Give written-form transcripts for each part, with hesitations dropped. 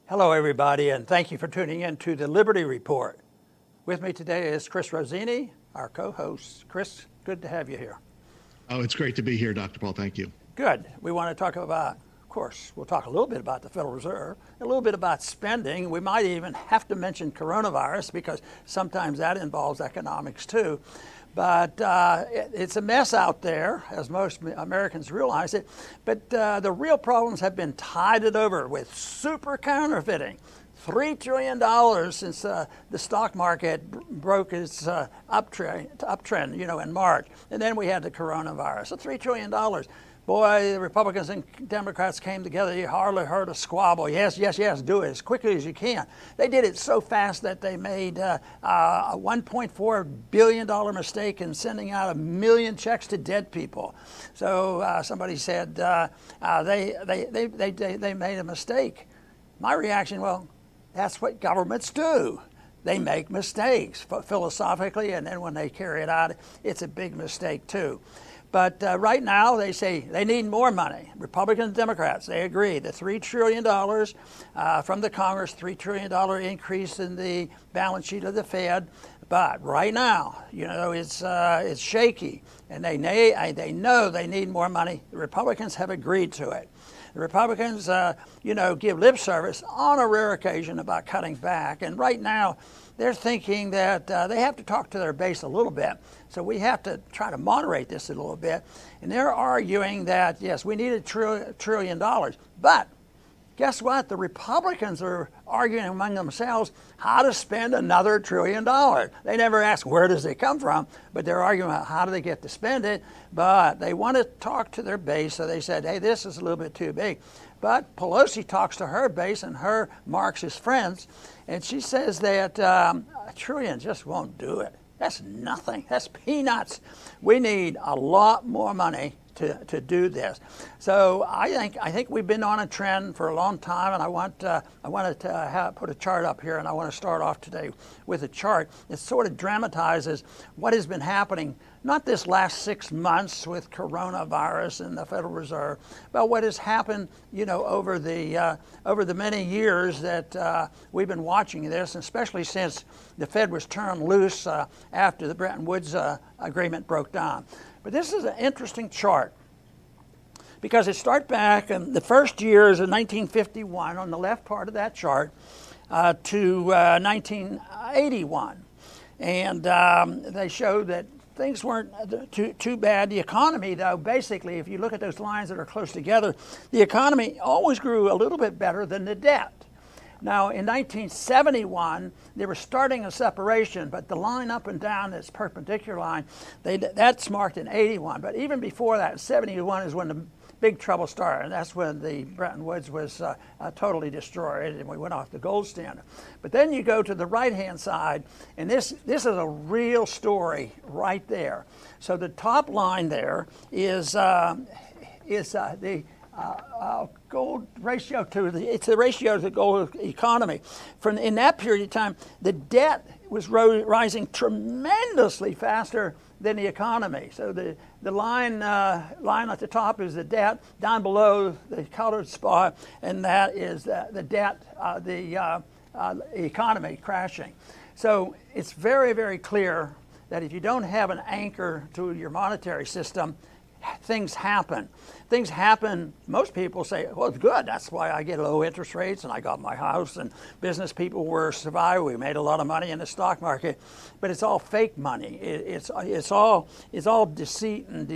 Hello, everybody, and thank you for tuning in to the Liberty Report. With me today is Chris Rossini, our co-host. Chris, good to have you here. Oh, it's great to be here, Dr. Paul. Thank you. Good. We want to talk about, of course, we'll talk a little bit about the Federal Reserve, a little bit about spending. We might even have to mention coronavirus because sometimes that involves economics too. But it's a mess out there, as most Americans realize it. But the real problems have been tided over with super counterfeiting. $3 trillion since the stock market broke its uptrend, in March. And then we had the coronavirus. So $3 trillion. Boy, the Republicans and Democrats came together. You hardly heard a squabble. Yes, yes, yes, do it as quickly as you can. They did it so fast that they made a $1.4 billion mistake in sending out 1 million checks to dead people. So somebody said they made a mistake. My reaction, well, that's what governments do. They make mistakes philosophically, and then when they carry it out, it's a big mistake too. But right now, they say they need more money. Republicans and Democrats, they agree. The $3 trillion from the Congress, $3 trillion increase in the balance sheet of the Fed. But right now, it's shaky, and they know they need more money. The Republicans have agreed to it. The Republicans, give lip service on a rare occasion about cutting back. And right now, they're thinking that they have to talk to their base a little bit. So we have to try to moderate this a little bit. And they're arguing that, yes, we need $1 trillion. But guess what? The Republicans are arguing among themselves how to spend another $1 trillion. They never ask where does it come from, but they're arguing about how do they get to spend it. But they want to talk to their base, so they said, hey, this is a little bit too big. But Pelosi talks to her base and her Marxist friends, and she says that $1 trillion just won't do it. That's nothing. That's peanuts. We need a lot more money to do this. So I think we've been on a trend for a long time, and I wanted to put a chart up here, and I want to start off today with a chart that sort of dramatizes what has been happening, not this last 6 months with coronavirus and the Federal Reserve, but what has happened, over the many years that we've been watching this, especially since the Fed was turned loose after the Bretton Woods agreement broke down. But this is an interesting chart because it starts back in the first years of 1951 on the left part of that chart to 1981. And they show that things weren't too bad. The economy, though, basically, if you look at those lines that are close together, the economy always grew a little bit better than the debt. Now, in 1971, they were starting a separation, but the line up and down, this perpendicular line, that's marked in 81. But even before that, 71 is when the big trouble started, and that's when the Bretton Woods was totally destroyed, and we went off the gold standard. But then you go to the right-hand side, and this is a real story right there. So the top line there is the gold ratio it's the ratio to the gold economy. In that period of time, the debt was rising tremendously faster than the economy. So the line at the top is the debt, down below the colored spot, and that is the debt, the economy crashing. So it's very, very clear that if you don't have an anchor to your monetary system, things happen. Things happen, most people say, well, it's good. That's why I get low interest rates and I got my house and business people were surviving. We made a lot of money in the stock market, but it's all fake money. It's all deceit and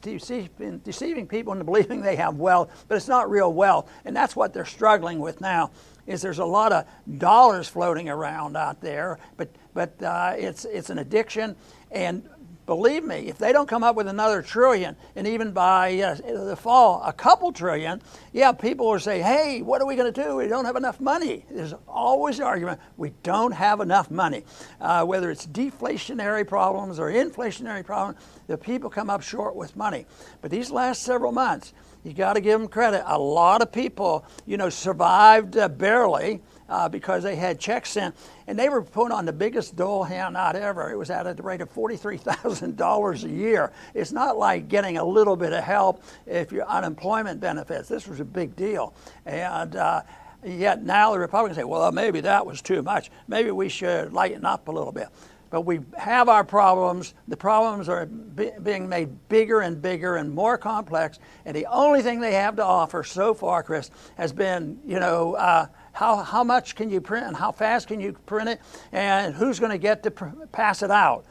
deceiving people into believing they have wealth, but it's not real wealth. And that's what they're struggling with now, is there's a lot of dollars floating around out there, but it's an addiction. And believe me, if they don't come up with another $1 trillion, and even by the fall, a couple trillion, people will say, hey, what are we going to do? We don't have enough money. There's always the argument, we don't have enough money. Whether it's deflationary problems or inflationary problems, the people come up short with money. But these last several months, you got to give them credit. A lot of people, survived barely because they had checks sent, and they were put on the biggest dole handout ever. It was at a rate of $43,000 a year. It's not like getting a little bit of help if you're unemployment benefits. This was a big deal. And Yet now the Republicans say, well, maybe that was too much. Maybe we should lighten up a little bit. But we have our problems. The problems are being made bigger and bigger and more complex. And the only thing they have to offer so far, Chris, has been, how much can you print and how fast can you print it and who's going to get to pass it out.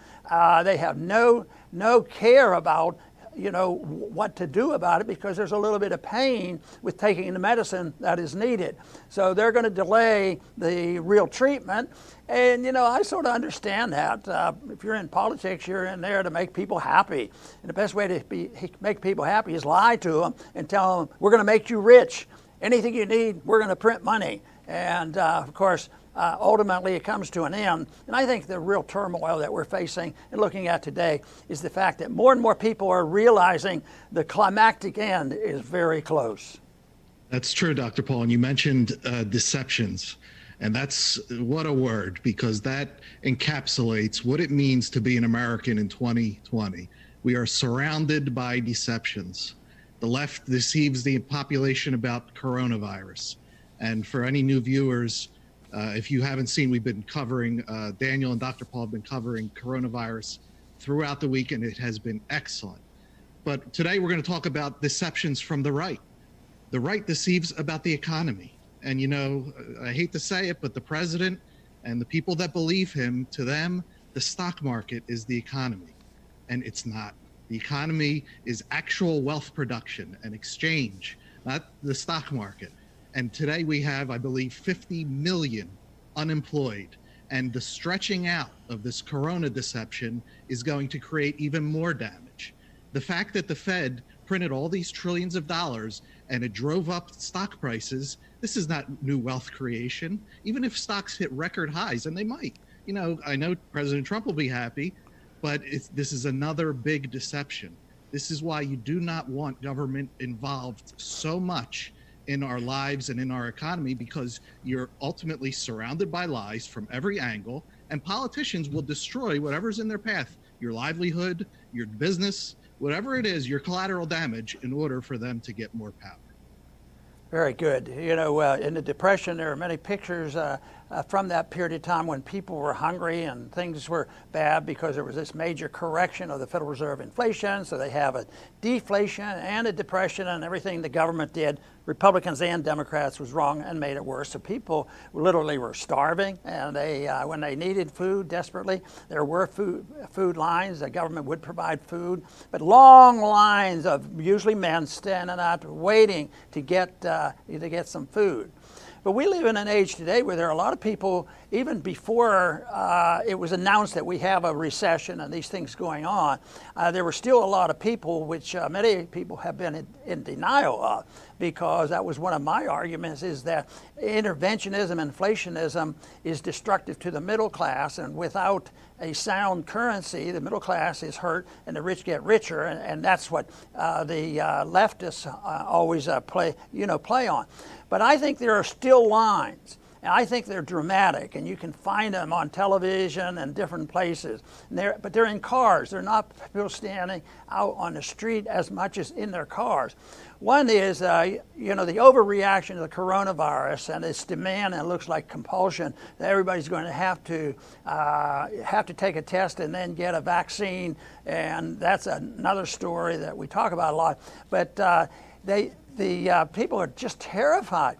They have no care about what to do about it because there's a little bit of pain with taking the medicine that is needed. So they're going to delay the real treatment. And, I sort of understand that. If you're in politics, you're in there to make people happy. And the best way to make people happy is lie to them and tell them, we're going to make you rich. Anything you need, we're going to print money. And, of course, ultimately it comes to an end. And I think the real turmoil that we're facing and looking at today is the fact that more and more people are realizing the climactic end is very close. That's true, Dr. Paul. And you mentioned deceptions. And that's what a word, because that encapsulates what it means to be an American in 2020. We are surrounded by deceptions. The left deceives the population about coronavirus. And for any new viewers, if you haven't seen, we've been covering, Daniel and Dr. Paul have been covering coronavirus throughout the week, and it has been excellent. But today we're going to talk about deceptions from the right. The right deceives about the economy. And, I hate to say it, but the president and the people that believe him, to them, the stock market is the economy. And it's not. The economy is actual wealth production and exchange, not the stock market. And today we have, I believe, 50 million unemployed. And the stretching out of this corona deception is going to create even more damage. The fact that the Fed printed all these trillions of dollars and it drove up stock prices, this is not new wealth creation. Even if stocks hit record highs, and they might, I know President Trump will be happy, but this is another big deception. This is why you do not want government involved so much in our lives and in our economy, because you're ultimately surrounded by lies from every angle, and politicians will destroy whatever's in their path, your livelihood, your business, whatever it is, your collateral damage, in order for them to get more power. Very good. In the Depression, there are many pictures from that period of time when people were hungry and things were bad because there was this major correction of the Federal Reserve inflation. So they have a deflation and a depression, and everything the government did, Republicans and Democrats, was wrong and made it worse. So people literally were starving, and they, when they needed food desperately, there were food lines. The government would provide food, but long lines of usually men standing out waiting to get some food. But we live in an age today where there are a lot of people, even before it was announced that we have a recession and these things going on, there were still a lot of people, which many people have been in denial of, because that was one of my arguments, is that interventionism, inflationism is destructive to the middle class, and without a sound currency, the middle class is hurt and the rich get richer, and that's what the leftists always play on. But I think there are still lines, and I think they're dramatic, and you can find them on television and different places. But they're in cars. They're not people standing out on the street as much as in their cars. One is, the overreaction to the coronavirus and its demand, and it looks like compulsion, that everybody's going to have to take a test and then get a vaccine, and that's another story that we talk about a lot. But the people are just terrified.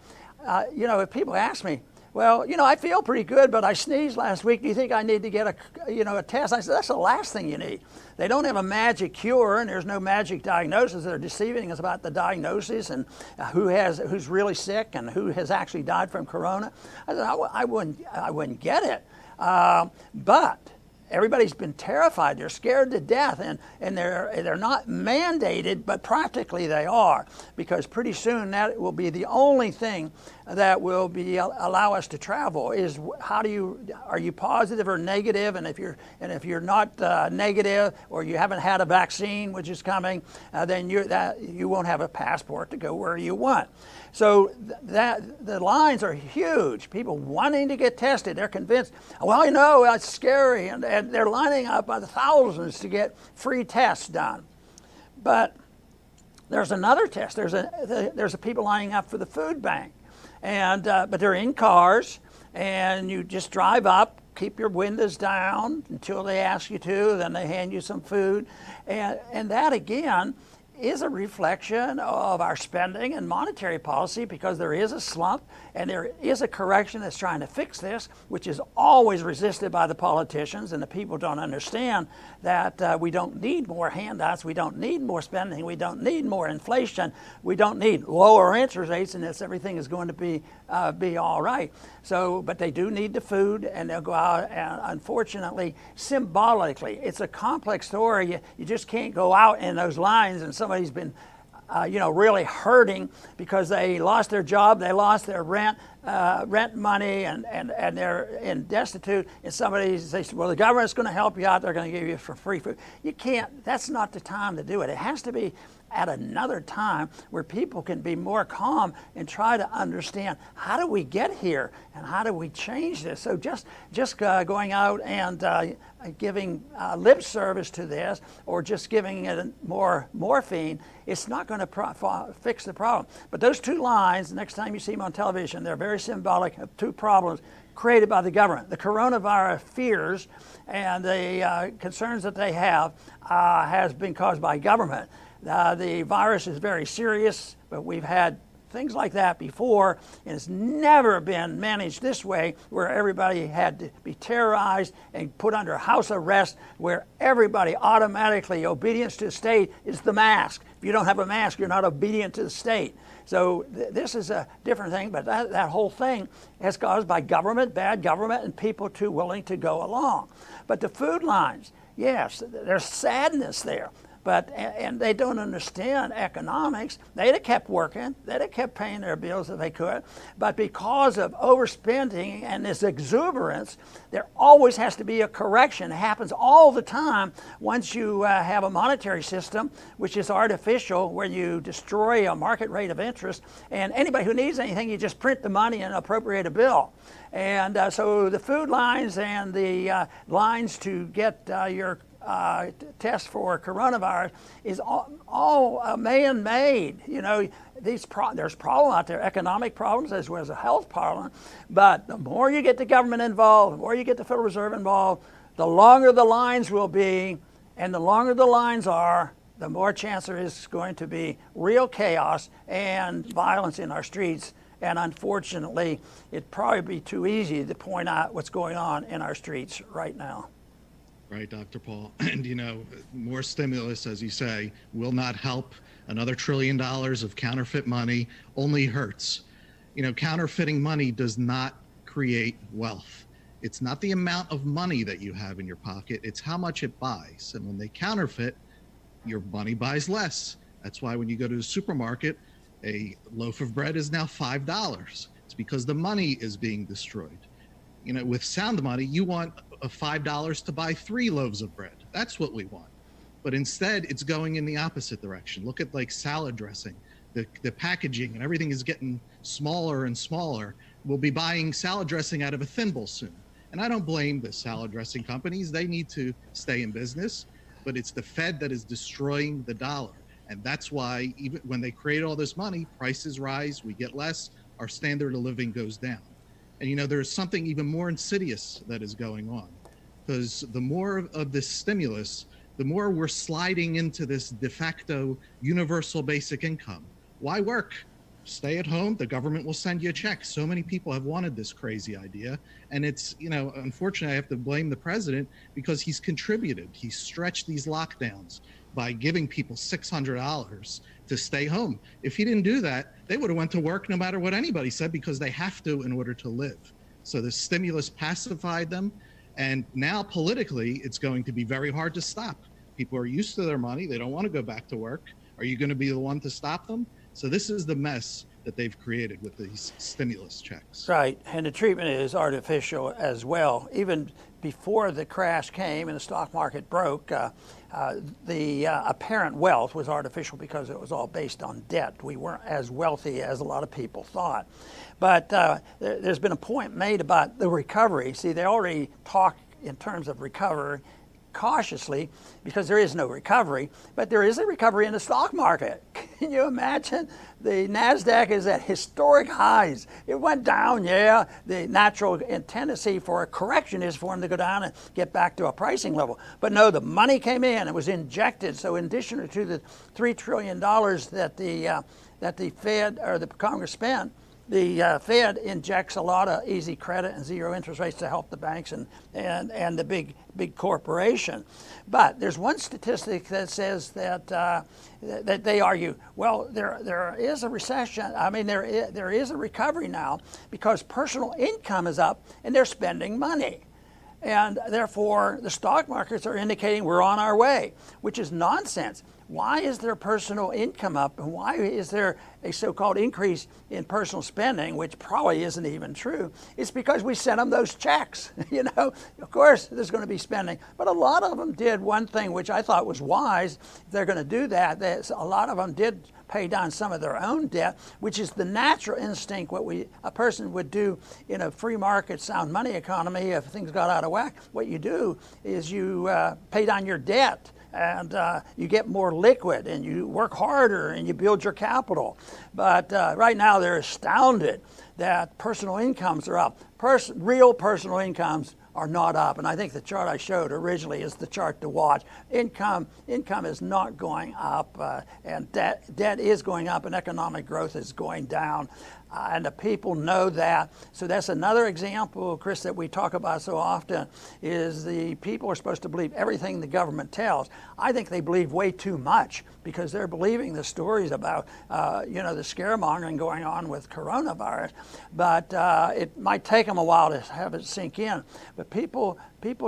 If people ask me, well, I feel pretty good, but I sneezed last week. Do you think I need to get a test? I said, that's the last thing you need. They don't have a magic cure, and there's no magic diagnosis. They're deceiving us about the diagnosis and who's really sick and who has actually died from corona. I said, I wouldn't get it. But everybody's been terrified. They're scared to death, and they're not mandated, but practically they are, because pretty soon that will be the only thing that will allow us to travel. Is are you positive or negative? And if you're not negative, or you haven't had a vaccine, which is coming, then you won't have a passport to go where you want. So the lines are huge. People wanting to get tested. They're convinced, well, it's scary, and they're lining up by the thousands to get free tests done. But there's another test. There's people lining up for the food bank. but they're in cars, and you just drive up, keep your windows down until they ask you to, then they hand you some food. And that, again, is a reflection of our spending and monetary policy, because there is a slump and there is a correction that's trying to fix this, which is always resisted by the politicians, and the people don't understand that we don't need more handouts, we don't need more spending, we don't need more inflation, we don't need lower interest rates, and everything is going to be all right. So, but they do need the food, and they'll go out, and unfortunately, symbolically, it's a complex story. You just can't go out in those lines and somebody's been really hurting because they lost their job, they lost their rent money, and they're destitute, and somebody says, well, the government's going to help you out, they're going to give you for free food. You can't, that's not the time to do it. It has to be at another time where people can be more calm and try to understand, how do we get here and how do we change this? So just going out and giving lip service to this, or just giving it more morphine, it's not going to fix the problem. But those two lines, next time you see them on television, they're very symbolic of two problems created by the government. The coronavirus fears and the concerns that they have has been caused by government. The virus is very serious, but we've had things like that before, and it's never been managed this way, where everybody had to be terrorized and put under house arrest, where everybody automatically, obedience to the state is the mask. If you don't have a mask, you're not obedient to the state. So this is a different thing, but that whole thing is caused by government, bad government, and people too willing to go along. But the food lines, yes, there's sadness there. And they don't understand economics. They'd have kept working. They'd have kept paying their bills if they could. But because of overspending and this exuberance, there always has to be a correction. It happens all the time once you have a monetary system, which is artificial, where you destroy a market rate of interest. And anybody who needs anything, you just print the money and appropriate a bill. And so the food lines and the lines to get your test for coronavirus is all man-made. There's problem out there, economic problems as well as a health problem. But the more you get the government involved, the more you get the Federal Reserve involved, the longer the lines will be, and the longer the lines are, the more chance there is going to be real chaos and violence in our streets. And unfortunately, it'd probably be too easy to point out what's going on in our streets right now. Right, Dr. Paul. And, more stimulus, as you say, will not help. Another $1 trillion of counterfeit money only hurts. Counterfeiting money does not create wealth. It's not the amount of money that you have in your pocket, it's how much it buys. And when they counterfeit, your money buys less. That's why when you go to the supermarket, a loaf of bread is now $5. It's because the money is being destroyed. With sound money, you want $5 to buy 3 loaves of bread. That's what we want. But instead, it's going in the opposite direction. Look at salad dressing. The packaging and everything is getting smaller and smaller. We'll be buying salad dressing out of a thimble soon. And I don't blame the salad dressing companies. They need to stay in business. But it's the Fed that is destroying the dollar. And that's why even when they create all this money, prices rise, we get less, our standard of living goes down. And there's something even more insidious that is going on, because the more of this stimulus, the more we're sliding into this de facto universal basic income. Why work? Stay at home. The government will send you a check. So many people have wanted this crazy idea. And it's, unfortunately, I have to blame the president because he's contributed. He's stretched these lockdowns by giving people $600 to stay home. If he didn't do that, they would have went to work no matter what anybody said, because they have to in order to live. So the stimulus pacified them. And now politically, it's going to be very hard to stop. People are used to their money. They don't want to go back to work. Are you going to be the one to stop them? So this is the mess that they've created with these stimulus checks. Right, and the treatment is artificial as well. Even before the crash came and the stock market broke, the apparent wealth was artificial because it was all based on debt. We weren't as wealthy as a lot of people thought. But there's been a point made about the recovery. See, they already talk in terms of recovery cautiously because there is no recovery, but there is a recovery in the stock market. Can you imagine? The NASDAQ is at historic highs. It went down, yeah. The natural tendency for a correction is for them to go down and get back to a pricing level. But no, the money came in, it was injected. So in addition to the $3 trillion that the Fed or the Congress spent, the Fed injects a lot of easy credit and zero interest rates to help the banks and the big corporation. But there's one statistic that says that that they argue, well, there is a recession. I mean, there is a recovery now because personal income is up and they're spending money. And therefore, the stock markets are indicating we're on our way, which is nonsense. Why is their personal income up, and why is there a so-called increase in personal spending, which probably isn't even true? It's because we sent them those checks. You know, of course there's going to be spending, but a lot of them did one thing which I thought was wise. If they're going to do that, a lot of them did pay down some of their own debt, which is the natural instinct, what a person would do in a free market, sound money economy. If things got out of whack, what you do is you pay down your debt. And you get more liquid and you work harder and you build your capital. But right now they're astounded that personal incomes are up. Real personal incomes are not up. And I think the chart I showed originally is the chart to watch. Income is not going up, and debt is going up, and economic growth is going down. And the people know that. So that's another example, Chris, that we talk about so often, is the people are supposed to believe everything the government tells. I think they believe way too much because they're believing the stories about, the scaremongering going on with coronavirus. But it might take them a while to have it sink in. But people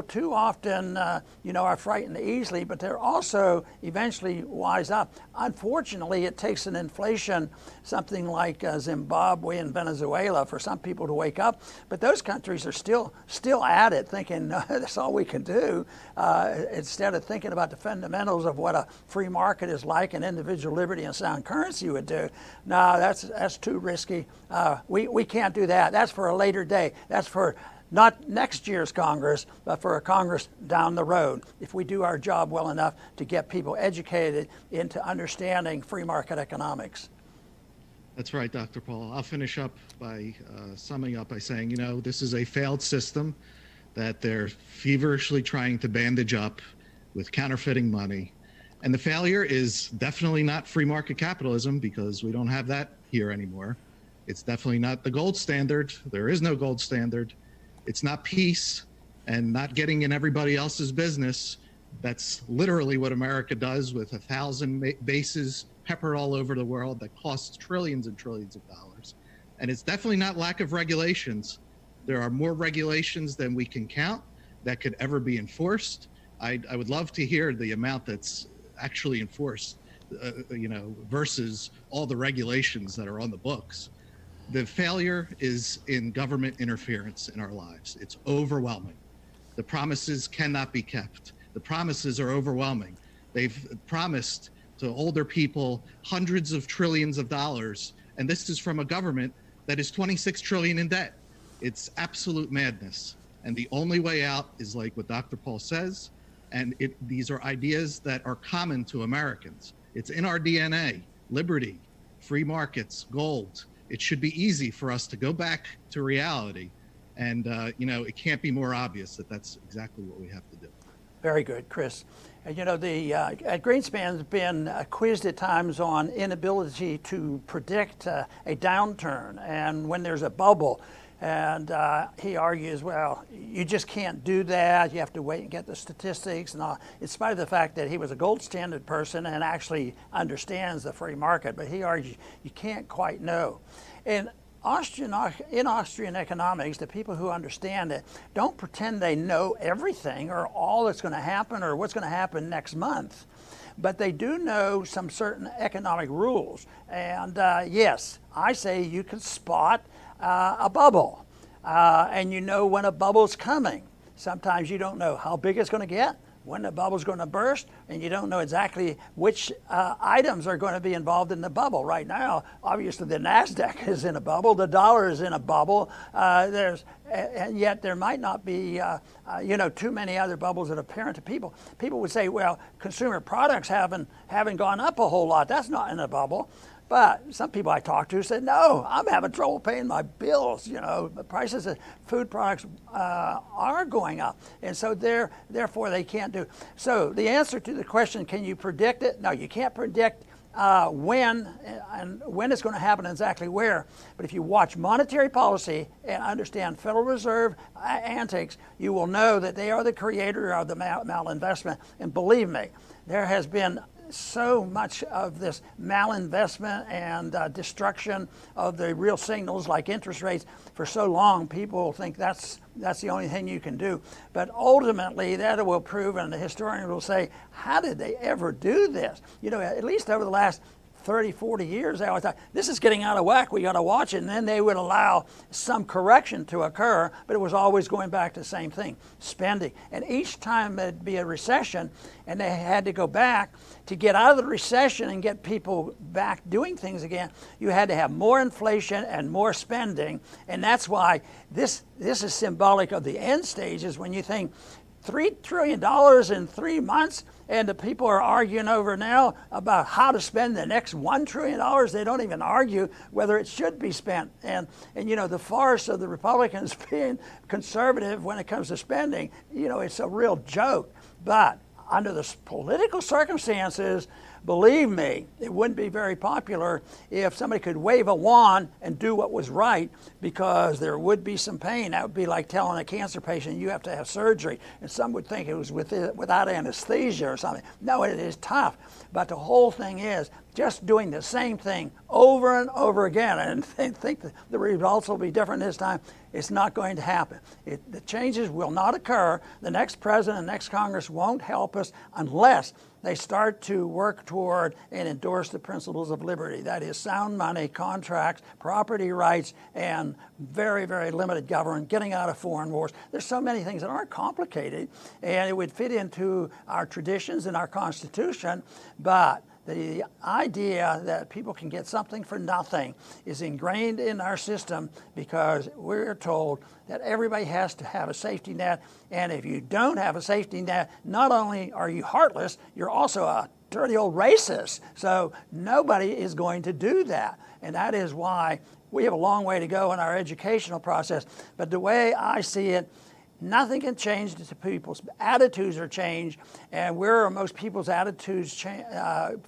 too often, are frightened easily, but they're also eventually wise up. Unfortunately, it takes an inflation, something like Zimbabwe and Venezuela, for some people to wake up. But those countries are still at it, thinking that's all we can do, instead of thinking about the fundamentals of what a free market is like and individual liberty and sound currency would do. No, that's too risky. We can't do that. That's for a later day. That's for not next year's Congress, but for a Congress down the road, if we do our job well enough to get people educated into understanding free market economics. That's right, Dr. Paul. I'll finish up by summing up by saying, this is a failed system that they're feverishly trying to bandage up with counterfeiting money. And the failure is definitely not free market capitalism, because we don't have that here anymore. It's definitely not the gold standard. There is no gold standard. It's not peace and not getting in everybody else's business. That's literally what America does with 1,000 bases peppered all over the world that costs trillions and trillions of dollars. And it's definitely not lack of regulations. There are more regulations than we can count that could ever be enforced. I would love to hear the amount that's actually enforced, versus all the regulations that are on the books. The failure is in government interference in our lives. It's overwhelming. The promises cannot be kept. The promises are overwhelming. They've promised to older people hundreds of trillions of dollars, and this is from a government that is 26 trillion in debt. It's absolute madness. And the only way out is like what Dr. Paul says, and these are ideas that are common to Americans. It's in our DNA: liberty, free markets, gold. It should be easy for us to go back to reality. And, it can't be more obvious that that's exactly what we have to do. Very good, Chris. Greenspan's been quizzed at times on inability to predict a downturn and when there's a bubble. And he argues, well, you just can't do that. You have to wait and get the statistics and all, in spite of the fact that he was a gold standard person and actually understands the free market. But he argues you can't quite know. In Austrian economics, the people who understand it don't pretend they know everything or all that's going to happen or what's going to happen next month. But they do know some certain economic rules. And yes, I say you can spot a bubble, and you know when a bubble's coming. Sometimes you don't know how big it's going to get, when the bubble's going to burst, and you don't know exactly which items are going to be involved in the bubble. Right now, obviously the NASDAQ is in a bubble, the dollar is in a bubble, and yet there might not be too many other bubbles that are apparent to people. People would say, well, consumer products haven't gone up a whole lot. That's not in a bubble. But some people I talked to said, no, I'm having trouble paying my bills. The prices of food products are going up. And so therefore they can't do. So the answer to the question, can you predict it? No, you can't predict when it's going to happen and exactly where. But if you watch monetary policy and understand Federal Reserve antics, you will know that they are the creator of the malinvestment. And believe me, there has been so much of this malinvestment and destruction of the real signals like interest rates for so long, people think that's the only thing you can do. But ultimately that will prove, and the historian will say, how did they ever do this? At least over the last 30, 40 years, I always thought, this is getting out of whack, we got to watch it. And then they would allow some correction to occur, but it was always going back to the same thing, spending. And each time there'd be a recession, and they had to go back to get out of the recession and get people back doing things again, you had to have more inflation and more spending. And that's why this is symbolic of the end stages. When you think $3 trillion in 3 months, and the people are arguing over now about how to spend the next $1 trillion. They don't even argue whether it should be spent. And the farce of the Republicans being conservative when it comes to spending, it's a real joke. But under the political circumstances, believe me, it wouldn't be very popular if somebody could wave a wand and do what was right, because there would be some pain. That would be like telling a cancer patient you have to have surgery, and some would think it was without anesthesia or something. No, it is tough. But the whole thing is just doing the same thing over and over again and think that the results will be different this time. It's not going to happen. The changes will not occur. The next president, the next Congress won't help us unless they start to work toward and endorse the principles of liberty. That is sound money, contracts, property rights, and very, very limited government, getting out of foreign wars. There's so many things that aren't complicated, and it would fit into our traditions and our Constitution, but the idea that people can get something for nothing is ingrained in our system, because we're told that everybody has to have a safety net. And if you don't have a safety net, not only are you heartless, you're also a dirty old racist. So nobody is going to do that. And that is why we have a long way to go in our educational process. But the way I see it, nothing can change to people's attitudes are changed, and where are most people's attitudes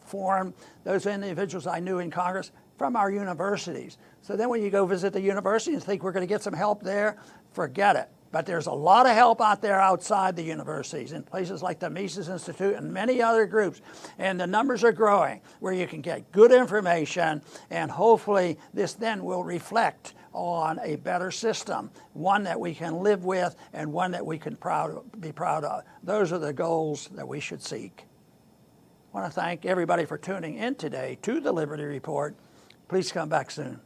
formed? Those individuals I knew in Congress, from our universities. So then when you go visit the university and think we're going to get some help there, forget it. But there's a lot of help out there outside the universities, in places like the Mises Institute and many other groups. And the numbers are growing where you can get good information, and hopefully this then will reflect on a better system, one that we can live with and one that we can be proud of. Those are the goals that we should seek. I want to thank everybody for tuning in today to the Liberty Report. Please come back soon.